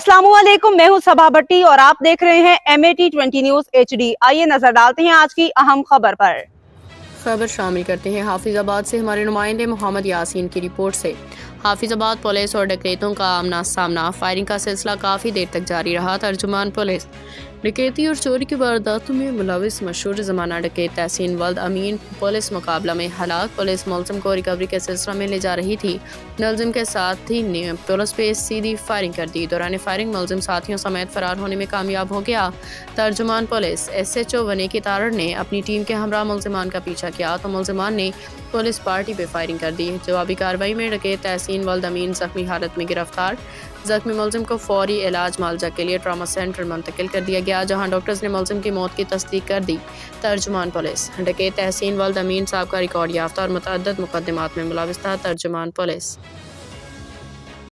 अस्सलामुअलैकुम, मैं हूं सबा भट्टी और आप देख रहे हैं MAT20 न्यूज HD। आइए नजर डालते हैं आज की अहम खबर पर। खबर शामिल करते हैं हाफिजाबाद से हमारे नुमाइंदे मोहम्मद यासीन की रिपोर्ट से। हाफिजाबाद पुलिस और डकैतों का आमना सामना, फायरिंग का सिलसिला काफ़ी देर तक जारी रहा। तर्जुमान पुलिस डकैती और चोरी की वारदातों में मुलविस मशहूर ज़माना डकैत तहसीन वल्द अमीन पुलिस मुकाबला में हलाक। पुलिस मुलजिम को रिकवरी के सिलसिले में ले जा रही थी। मुलजिम के साथी ने पुलिस पे सीधी फायरिंग कर दी। दौरान फायरिंग मुलजिम साथियों समेत फरार होने में कामयाब हो गया। तर्जुमान पुलिस SHO वनीकी तारड़ ने अपनी टीम के हमरा मुलजिमान का पीछा किया तो मुलजिमान ने पुलिस पार्टी पे फायरिंग कर दी। जवाबी कार्रवाई में डकैत तहसीन वल्द अमीन जख्मी हालत में गिरफ्तार। जख्मी मुलजिम को फौरी इलाज मालजा के लिए ट्रामा सेंटर मुंतकिल कर दिया गया, जहां डॉक्टर्स ने मुलजिम की मौत की तस्दीक कर दी। तर्जुमान पुलिस डकैत तहसीन वल्द अमीन साहब का रिकॉर्ड याफ्ता और मुतअद्दिद मुकदमात में मुलविस था। तर्जुमान पुलिस।